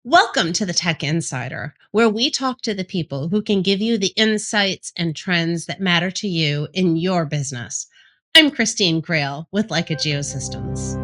Welcome to the Tech Insider, where we talk to the people who can give you the insights and trends that matter to you in your business. I'm Christine Grail with Leica Geosystems.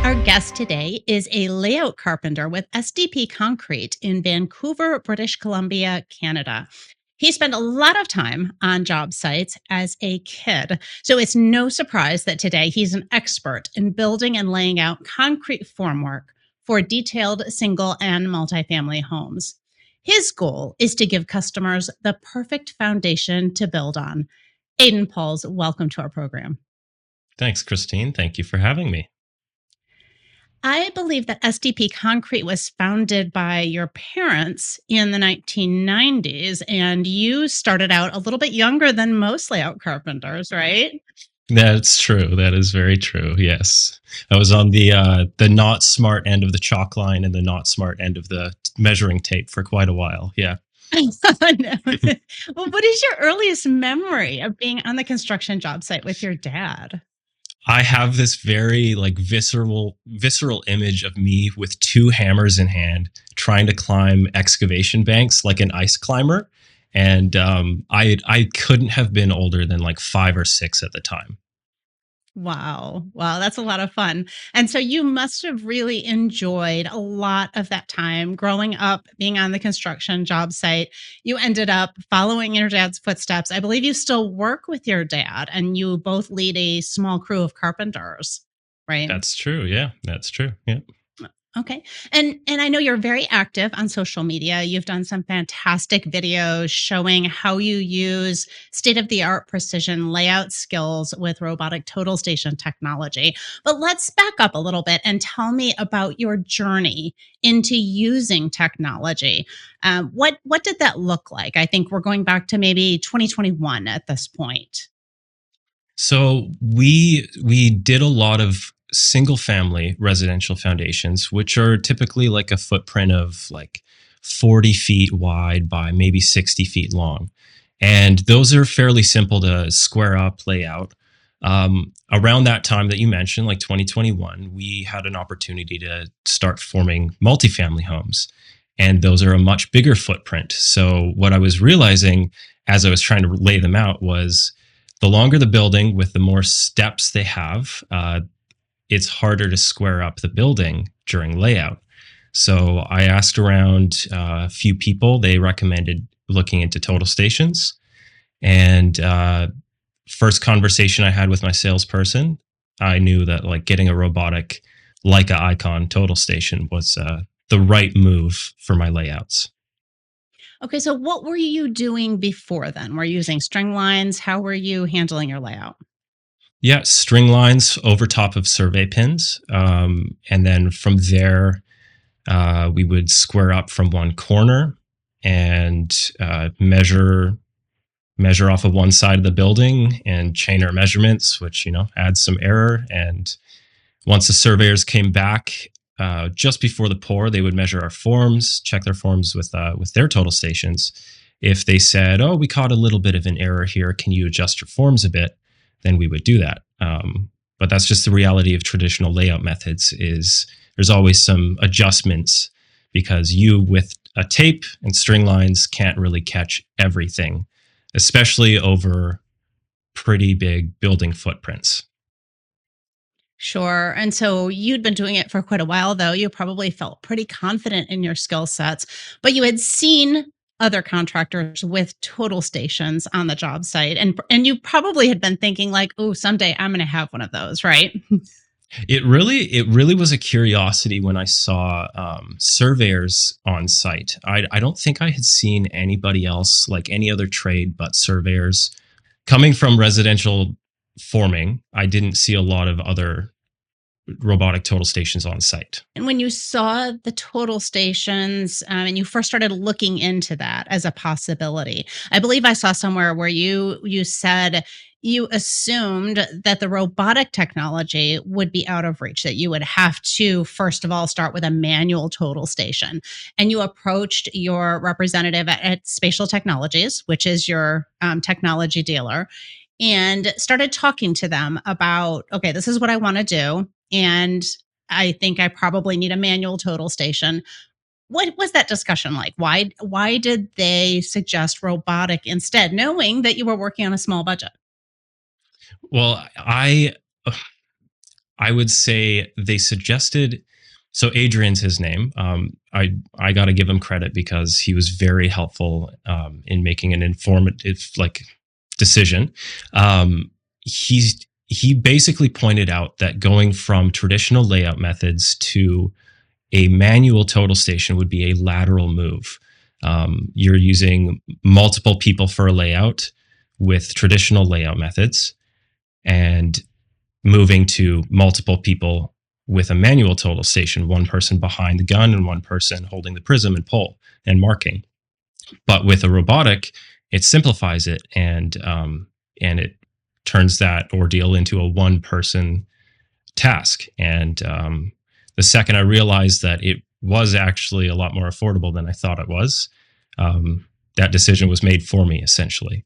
Our guest today is a layout carpenter with SDP Concrete in Vancouver, British Columbia, Canada. He spent a lot of time on job sites as a kid, so it's no surprise that today he's an expert in building and laying out concrete formwork for detailed single and multifamily homes. His goal is to give customers the perfect foundation to build on. Aidan Pauls, welcome to our program. Thanks, Christine. Thank you for having me. I believe that SDP Concrete was founded by your parents in the 1990s, and you started out a little bit younger than most layout carpenters, right? That's true. That is very true. Yes, I was on the not smart end of the chalk line and the not smart end of the measuring tape for quite a while. Yeah. No. Well, what is your earliest memory of being on the construction job site with your dad? I have this very visceral image of me with two hammers in hand trying to climb excavation banks like an ice climber. And I couldn't have been older than like 5 or 6 at the time. Wow. Wow. That's a lot of fun. And so you must have really enjoyed a lot of that time growing up, being on the construction job site. You ended up following your dad's footsteps. I believe you still work with your dad and you both lead a small crew of carpenters, right? That's true. Yeah, that's true. Yeah. Okay. And I know you're very active on social media. You've done some fantastic videos showing how you use state-of-the-art precision layout skills with robotic total station technology. But let's back up a little bit and tell me about your journey into using technology. What did that look like? I think we're going back to maybe 2021 at this point. So we did a lot of single family residential foundations, which are typically like a footprint of like 40 feet wide by maybe 60 feet long. And those are fairly simple to square up, lay out. Around that time that you mentioned, like 2021, we had an opportunity to start forming multifamily homes. And those are a much bigger footprint. So what I was realizing as I was trying to lay them out was the longer the building with the more steps they have, it's harder to square up the building during layout. So I asked around a few people. They recommended looking into total stations. And first conversation I had with my salesperson, I knew that like getting a robotic Leica Icon total station was the right move for my layouts. Okay, so what were you doing before then? Were you using string lines? How were you handling your layout? Yeah, string lines over top of survey pins. And then from there, we would square up from one corner and measure off of one side of the building and chain our measurements, which, adds some error. And once the surveyors came back, just before the pour, they would measure our forms, check their forms with their total stations. If they said, "Oh, we caught a little bit of an error here. Can you adjust your forms a bit?" then we would do that. But that's just the reality of traditional layout methods is there's always some adjustments because you with a tape and string lines can't really catch everything, especially over pretty big building footprints. Sure. And so you'd been doing it for quite a while, though. You probably felt pretty confident in your skill sets, but you had seen other contractors with total stations on the job site. And you probably had been thinking like, oh, someday I'm going to have one of those, right? It really was a curiosity when I saw surveyors on site. I don't think I had seen anybody else like any other trade but surveyors. Coming from residential forming, I didn't see a lot of other robotic total stations on site. And when you saw the total stations and you first started looking into that as a possibility, I believe I saw somewhere where you said you assumed that the robotic technology would be out of reach, that you would have to, first of all, start with a manual total station. And you approached your representative at Spatial Technologies, which is your technology dealer, and started talking to them about, okay, this is what I want to do. And I think I probably need a manual total station. What was that discussion like? Why did they suggest robotic instead, knowing that you were working on a small budget? Well, I would say they suggested. So Adrian's his name. I got to give him credit because he was very helpful in making an informative decision. He basically pointed out that going from traditional layout methods to a manual total station would be a lateral move. You're using multiple people for a layout with traditional layout methods, and moving to multiple people with a manual total station, one person behind the gun and one person holding the prism and pole and marking. But with a robotic, it simplifies it, and it turns that ordeal into a one person task. And the second I realized that it was actually a lot more affordable than I thought it was, that decision was made for me essentially.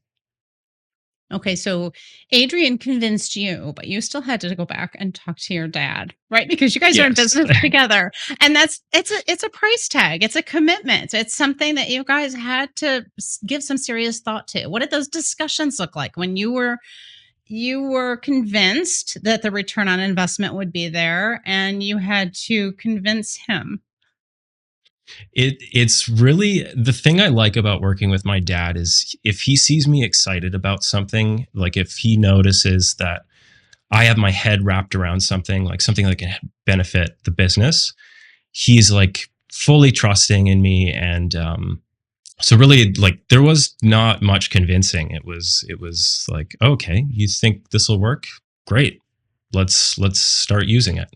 Okay, so Adrian convinced you, but you still had to go back and talk to your dad, right? Because you guys are in Yes. business together. And it's a price tag. It's a commitment. It's something that you guys had to give some serious thought to. What did those discussions look like when you were convinced that the return on investment would be there and you had to convince him? It's really the thing I like about working with my dad is if he sees me excited about something, like if he notices that I have my head wrapped around something, like something that can benefit the business, he's like fully trusting in me. And so really, like, there was not much convincing. It was like, okay, you think this will work? Great. Let's start using it.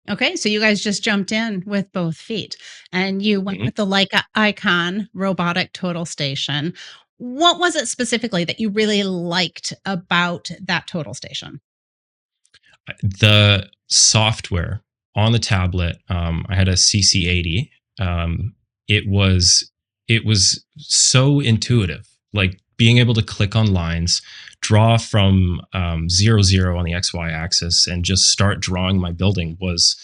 Okay, so you guys just jumped in with both feet and you went Mhm. with the Leica Icon robotic total station. What was it specifically that you really liked about that total station? The software on the tablet, I had a CC80. Um, it was it was so intuitive, like being able to click on lines, draw from 0, 0 on the XY axis, and just start drawing my building was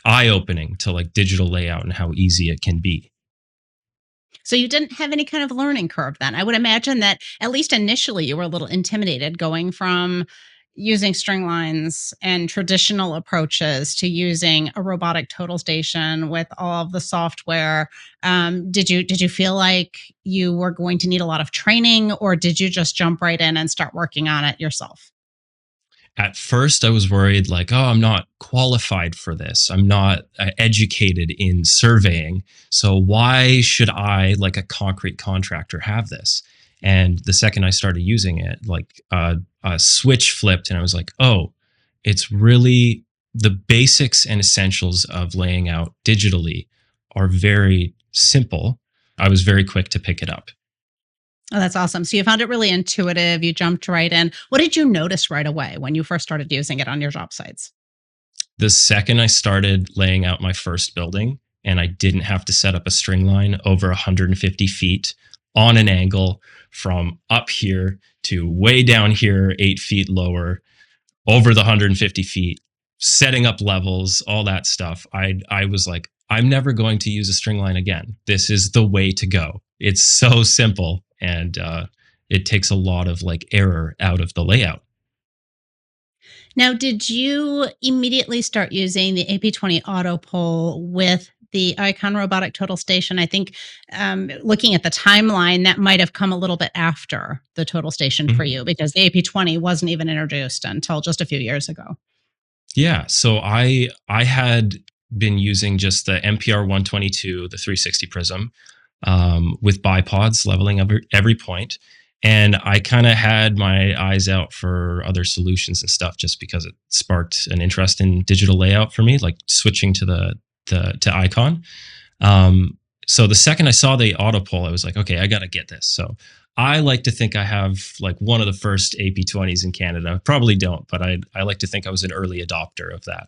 eye opening to like digital layout and how easy it can be. So you didn't have any kind of learning curve then. I would imagine that at least initially you were a little intimidated going from using string lines and traditional approaches to using a robotic total station with all of the software. Did you feel like you were going to need a lot of training, or did you just jump right in and start working on it yourself? At first I was worried, like, oh, I'm not qualified for this, I'm not educated in surveying, so why should I, like a concrete contractor, have this? And the second I started using it, like a switch flipped and I was like, oh, it's really the basics and essentials of laying out digitally are very simple. I was very quick to pick it up. Oh, that's awesome. So you found it really intuitive. You jumped right in. What did you notice right away when you first started using it on your job sites? The second I started laying out my first building and I didn't have to set up a string line over 150 feet on an angle from up here to way down here, 8 feet lower, over the 150 feet, setting up levels, all that stuff, I was like, I'm never going to use a string line again. This is the way to go. It's so simple, and it takes a lot of like error out of the layout. Now, did you immediately start using the AP20 auto pull with the Icon robotic total station? I think looking at the timeline, that might have come a little bit after the total station for Mhm. you because the AP20 wasn't even introduced until just a few years ago. Yeah, so I had been using just the MPR 122, the 360 prism, with bipods leveling every point, and I kind of had my eyes out for other solutions and stuff just because it sparked an interest in digital layout for me, like switching to the to Icon. So the second I saw the auto pull, I was like, okay, I got to get this. So I like to think I have like one of the first AP20s in Canada. Probably don't, but I like to think I was an early adopter of that.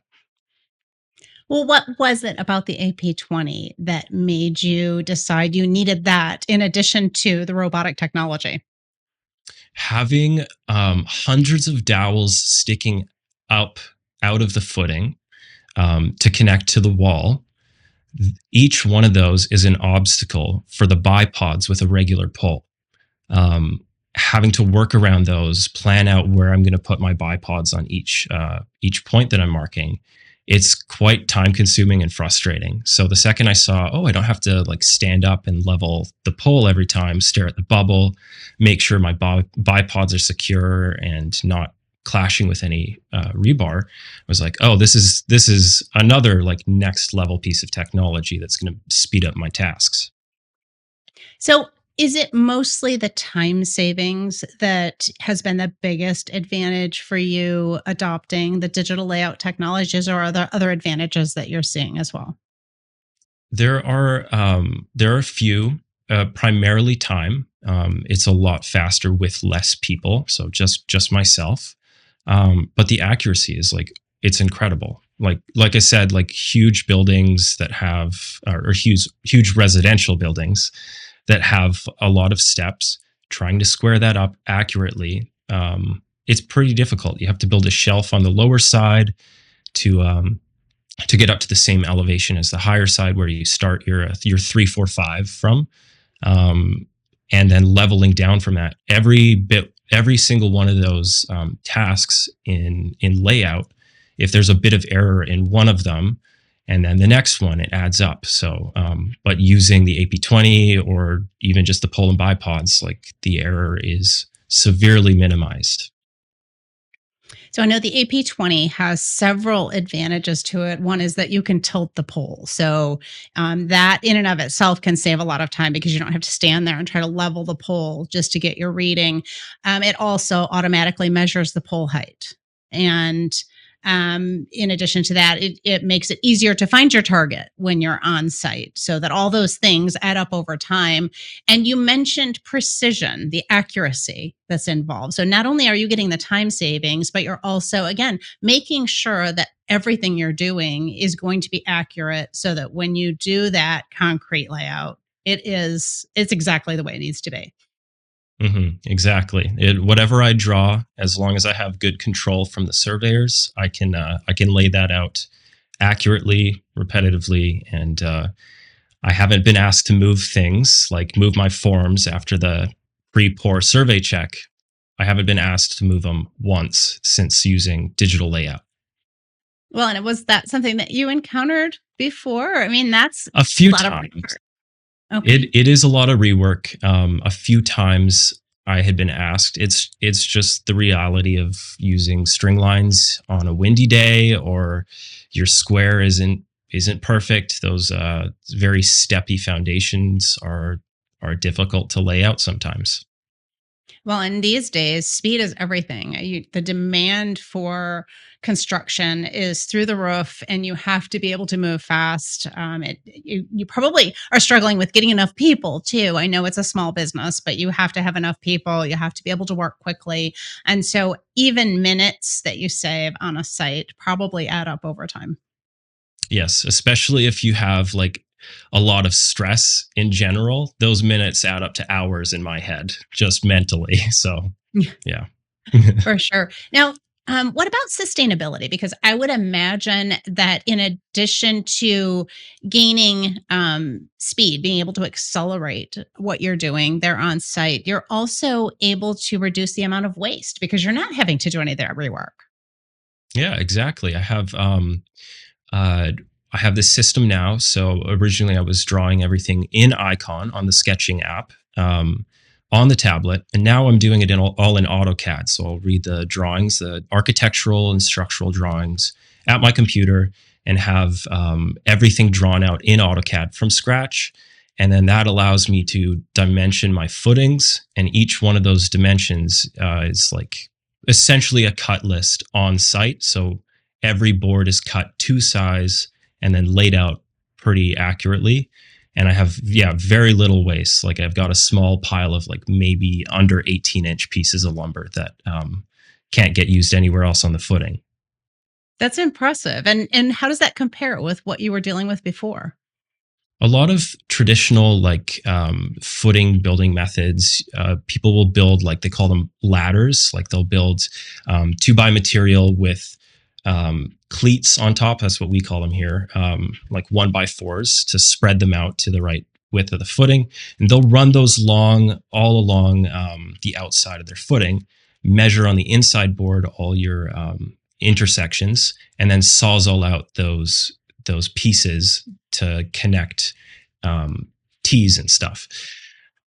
Well, what was it about the AP20 that made you decide you needed that in addition to the robotic technology? Having hundreds of dowels sticking up out of the footing, to connect to the wall. Each one of those is an obstacle for the bipods with a regular pole. Um, Having to work around those, plan out where I'm going to put my bipods on each point that I'm marking, it's quite time consuming and frustrating. So the second I saw, oh, I don't have to like stand up and level the pole every time, stare at the bubble, make sure my bipods are secure and not clashing with any rebar, I was like, oh, this is another like next level piece of technology that's going to speed up my tasks. So, is it mostly the time savings that has been the biggest advantage for you adopting the digital layout technologies, or are there other advantages that you're seeing as well? There are a few, primarily time. It's a lot faster with less people, so just myself. But the accuracy is like it's incredible. Like I said, like huge buildings that have or huge residential buildings that have a lot of steps. Trying to square that up accurately, it's pretty difficult. You have to build a shelf on the lower side to get up to the same elevation as the higher side where you start your 3, 4, 5 from, and then leveling down from that. Every single one of those tasks in layout, if there's a bit of error in one of them, and then the next one, it adds up. So, but using the AP20 or even just the pole and bipods, like the error is severely minimized. So I know the AP20 has several advantages to it. One is that you can tilt the pole. So that in and of itself can save a lot of time because you don't have to stand there and try to level the pole just to get your reading. It also automatically measures the pole height. And in addition to that, it makes it easier to find your target when you're on site, so that all those things add up over time. And you mentioned precision, the accuracy that's involved. So not only are you getting the time savings, but you're also, again, making sure that everything you're doing is going to be accurate so that when you do that concrete layout, it's exactly the way it needs to be. Exactly. Whatever I draw, as long as I have good control from the surveyors, I can lay that out accurately, repetitively, and I haven't been asked to move things like move my forms after the pre-pour survey check. I haven't been asked to move them once since using digital layout. Well, and was that something that you encountered before? I mean, that's A few a lot of times. work. Okay. It is a lot of rework. A few times I had been asked. It's just the reality of using string lines on a windy day, or your square isn't perfect. Those very steppy foundations are difficult to lay out sometimes. Well, in these days, speed is everything. The demand for construction is through the roof, and you have to be able to move fast. You probably are struggling with getting enough people too. I know it's a small business, but you have to have enough people. You have to be able to work quickly, and so even minutes that you save on a site probably add up over time. Yes, especially if you have like a lot of stress in general, those minutes add up to hours in my head, just mentally. So, yeah. For sure. Now, what about sustainability? Because I would imagine that in addition to gaining speed, being able to accelerate what you're doing there on site, you're also able to reduce the amount of waste because you're not having to do any of the rework. Yeah, exactly. I have this system now. So originally I was drawing everything in Icon on the sketching app, on the tablet, and now I'm doing it all in AutoCAD. So I'll read the drawings, the architectural and structural drawings at my computer, and have everything drawn out in AutoCAD from scratch. And then that allows me to dimension my footings, and each one of those dimensions is like essentially a cut list on site. So every board is cut to size and then laid out pretty accurately. And I have, very little waste. Like I've got a small pile of like maybe under 18-inch pieces of lumber that can't get used anywhere else on the footing. That's impressive. And how does that compare with what you were dealing with before? A lot of traditional like footing building methods, people will build like they call them ladders. Like they'll build 2x material with cleats on top. That's what we call them here, like 1x4s to spread them out to the right width of the footing. And they'll run those all along the outside of their footing, measure on the inside board all your intersections, and then sawzall out those pieces to connect T's and stuff.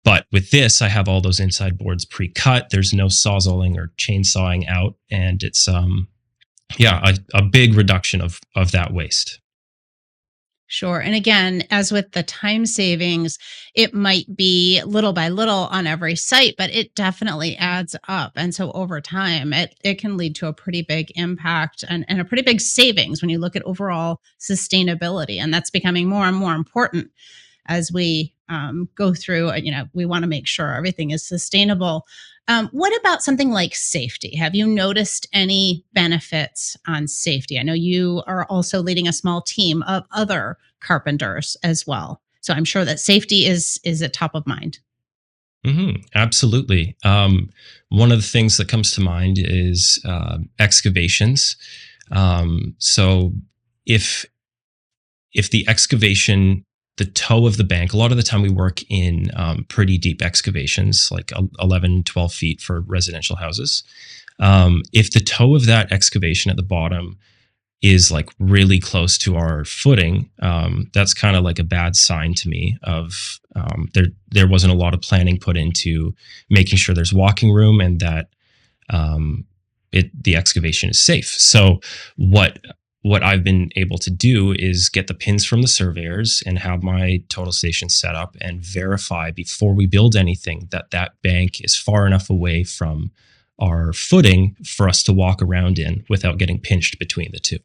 But with this, I have all those inside boards pre-cut. There's no sawzalling or chainsawing out, and it's a big reduction of that waste. Sure. And again, as with the time savings, it might be little by little on every site, but it definitely adds up. And so over time, it can lead to a pretty big impact and a pretty big savings when you look at overall sustainability. And that's becoming more and more important as we go through. We want to make sure everything is sustainable. What about something like safety? Have you noticed any benefits on safety? I know you are also leading a small team of other carpenters as well. So I'm sure that safety is at top of mind. Absolutely. One of the things that comes to mind is excavations. So if the excavation, the toe of the bank, a lot of the time we work in pretty deep excavations, like 11, 12 feet for residential houses. If the toe of that excavation at the bottom is like really close to our footing, that's kind of like a bad sign to me of there wasn't a lot of planning put into making sure there's walking room and that the excavation is safe. So what I've been able to do is get the pins from the surveyors and have my total station set up and verify before we build anything that bank is far enough away from our footing for us to walk around in without getting pinched between the two.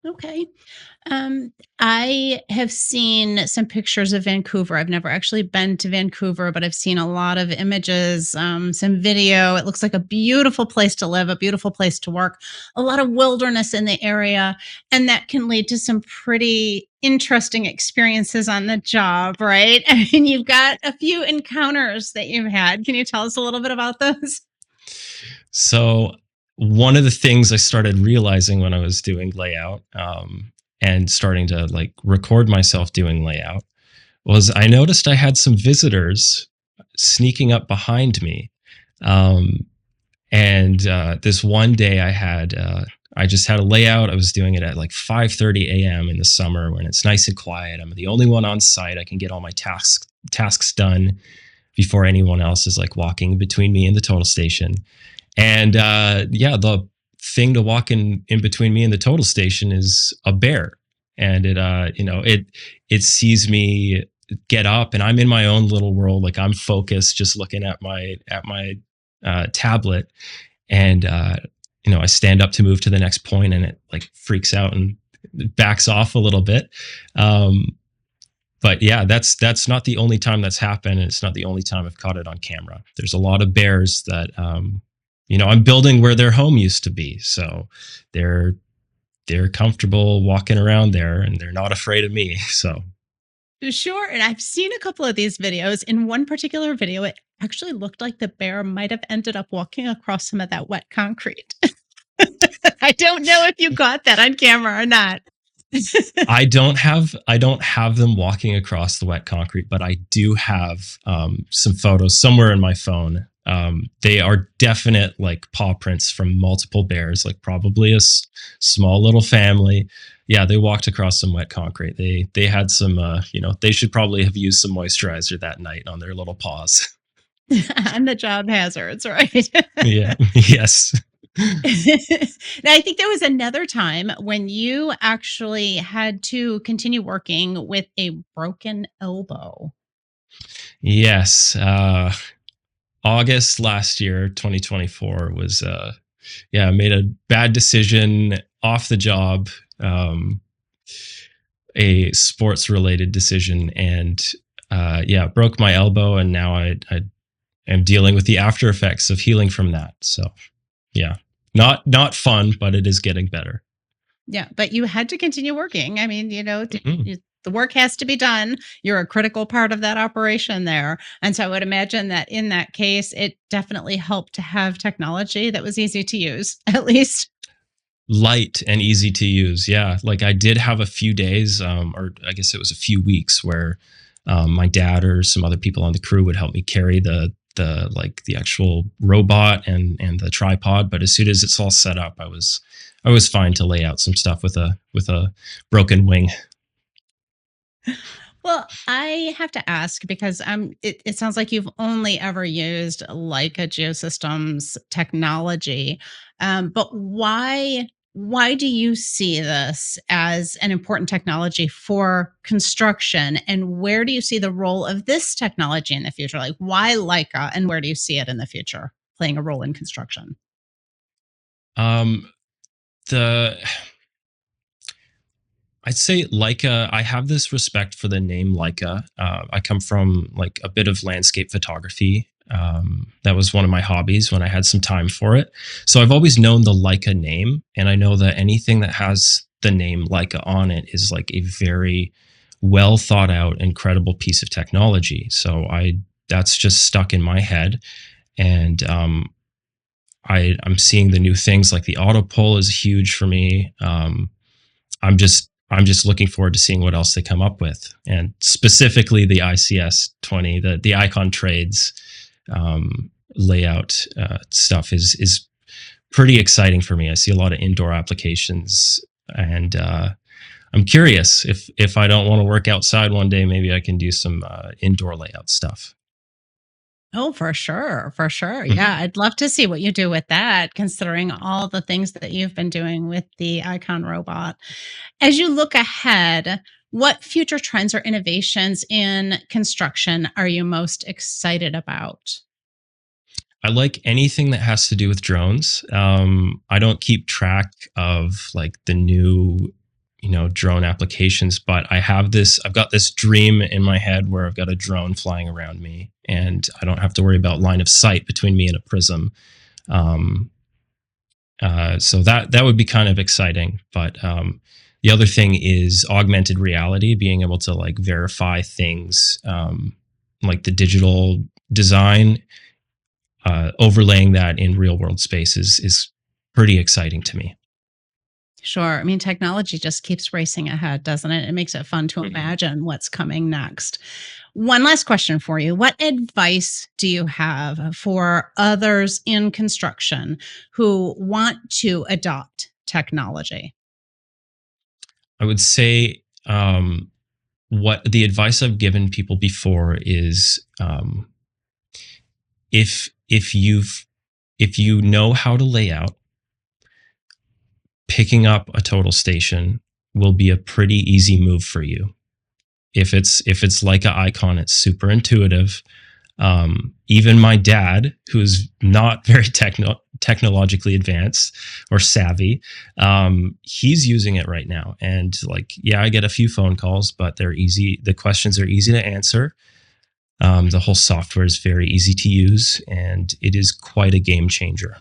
Okay. I have seen some pictures of Vancouver. I've never actually been to Vancouver, but I've seen a lot of images, some video. It looks like a beautiful place to live, a beautiful place to work, a lot of wilderness in the area. And that can lead to some pretty interesting experiences on the job, right? I mean, you've got a few encounters that you've had. Can you tell us a little bit about those? So one of the things I started realizing when I was doing layout and starting to like record myself doing layout was I noticed I had some visitors sneaking up behind me. And this one day I just had a layout. I was doing it at like 5:30 a.m. in the summer when it's nice and quiet. I'm the only one on site. I can get all my tasks done before anyone else is like walking between me and the total station. And the thing to walk in between me and the total station is a bear. And it sees me get up and I'm in my own little world. Like I'm focused, just looking at my tablet. And, I stand up to move to the next point and it like freaks out and backs off a little bit. But yeah, that's not the only time that's happened. And it's not the only time I've caught it on camera. There's a lot of bears that, I'm building where their home used to be. So they're comfortable walking around there and they're not afraid of me. So Sure. And I've seen a couple of these videos. In one particular video, it actually looked like the bear might have ended up walking across some of that wet concrete. I don't know if you got that on camera or not. I don't have them walking across the wet concrete, but I do have some photos somewhere in my phone. They are definite like paw prints from multiple bears, like probably a small little family. Yeah, they walked across some wet concrete. They had some, they should probably have used some moisturizer that night on their little paws. And the job hazards, right? Yeah. Yes. Now, I think there was another time when you actually had to continue working with a broken elbow. Yes. August last year, 2024 was, I made a bad decision off the job, a sports related decision and, broke my elbow. And now I am dealing with the after effects of healing from that. So yeah, not fun, but it is getting better. Yeah, but you had to continue working. I mean, Mhm. the work has to be done. You're a critical part of that operation there. And so I would imagine that in that case, it definitely helped to have technology that was easy to use, at least. Light and easy to use. Yeah. Like I did have a few days, or I guess it was a few weeks where my dad or some other people on the crew would help me carry the actual robot and the tripod. But as soon as it's all set up, I was fine to lay out some stuff with a broken wing. Well, I have to ask because it sounds like you've only ever used Leica Geosystems technology, but why do you see this as an important technology for construction, and where do you see the role of this technology in the future? Like, why Leica, and where do you see it in the future playing a role in construction? Um, the I'd say Leica. I have this respect for the name Leica. I come from like a bit of landscape photography. That was one of my hobbies when I had some time for it. So I've always known the Leica name, and I know that anything that has the name Leica on it is like a very well thought out, incredible piece of technology. So I that's just stuck in my head, and I'm seeing the new things like the auto pull is huge for me. I'm just looking forward to seeing what else they come up with, and specifically the ICS 20, the icon trades layout stuff is pretty exciting for me. I see a lot of indoor applications, and I'm curious if I don't want to work outside one day, maybe I can do some indoor layout stuff. Oh, for sure. For sure. Mhm. Yeah. I'd love to see what you do with that, considering all the things that you've been doing with the Icon robot. As you look ahead, what future trends or innovations in construction are you most excited about? I like anything that has to do with drones. I don't keep track of like the new, drone applications, but I've got this dream in my head where I've got a drone flying around me and I don't have to worry about line of sight between me and a prism. Um, so that would be kind of exciting. But the other thing is augmented reality, being able to like verify things, like the digital design, overlaying that in real world spaces is pretty exciting to me. Sure. I mean, technology just keeps racing ahead, doesn't it? It makes it fun to Mhm. imagine what's coming next. One last question for you. What advice do you have for others in construction who want to adopt technology? I would say what the advice I've given people before is if you know how to lay out, picking up a total station will be a pretty easy move for you. If it's like an icon, it's super intuitive. Even my dad, who's not very technologically advanced or savvy, he's using it right now. And like, yeah, I get a few phone calls, but they're easy. The questions are easy to answer. The whole software is very easy to use, and it is quite a game changer.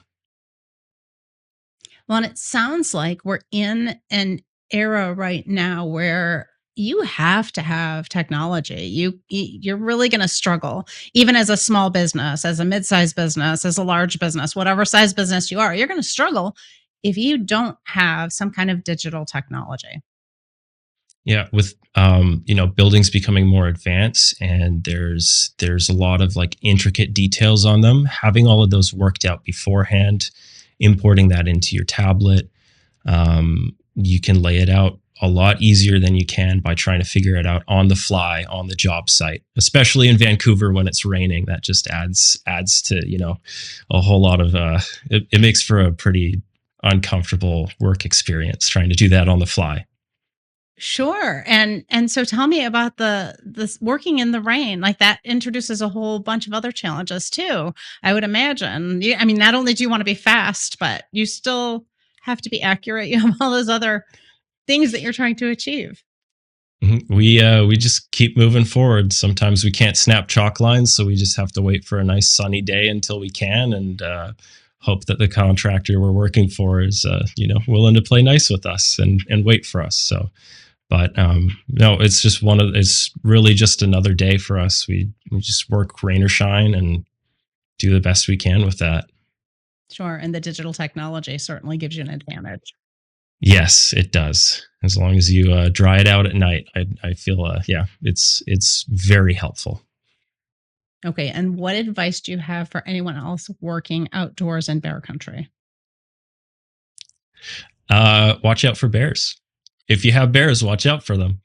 Well, and it sounds like we're in an era right now where you have to have technology. You're really going to struggle, even as a small business, as a mid-sized business, as a large business, whatever size business you are. You're going to struggle if you don't have some kind of digital technology. Yeah, with buildings becoming more advanced, and there's a lot of like intricate details on them. Having all of those worked out beforehand, importing that into your tablet, you can lay it out a lot easier than you can by trying to figure it out on the fly on the job site. Especially in Vancouver when it's raining, that just adds to a whole lot of it makes for a pretty uncomfortable work experience trying to do that on the fly. Sure. And so tell me about the this working in the rain. Like that introduces a whole bunch of other challenges too. I would imagine. I mean, not only do you want to be fast, but you still have to be accurate. You have all those other things that you're trying to achieve. Mhm. We just keep moving forward. Sometimes we can't snap chalk lines, so we just have to wait for a nice sunny day until we can, and hope that the contractor we're working for is willing to play nice with us and wait for us. So But no, it's just it's really just another day for us. We just work rain or shine and do the best we can with that. Sure. And the digital technology certainly gives you an advantage. Yes, it does. As long as you dry it out at night, I feel yeah, it's very helpful. Okay. And what advice do you have for anyone else working outdoors in bear country? Watch out for bears. If you have bears, watch out for them.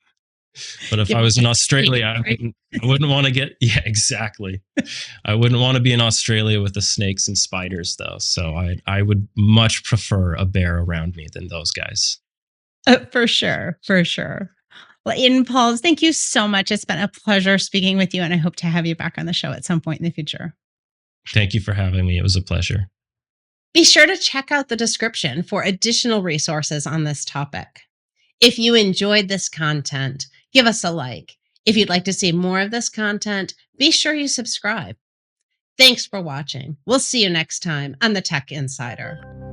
But if Give I was in them space, Australia, right? I wouldn't want to get, yeah, exactly. I wouldn't want to be in Australia with the snakes and spiders, though. So I would much prefer a bear around me than those guys. For sure. For sure. Well, Aidan Pauls, thank you so much. It's been a pleasure speaking with you, and I hope to have you back on the show at some point in the future. Thank you for having me. It was a pleasure. Be sure to check out the description for additional resources on this topic. If you enjoyed this content, give us a like. If you'd like to see more of this content, be sure you subscribe. Thanks for watching. We'll see you next time on the Tech Insider.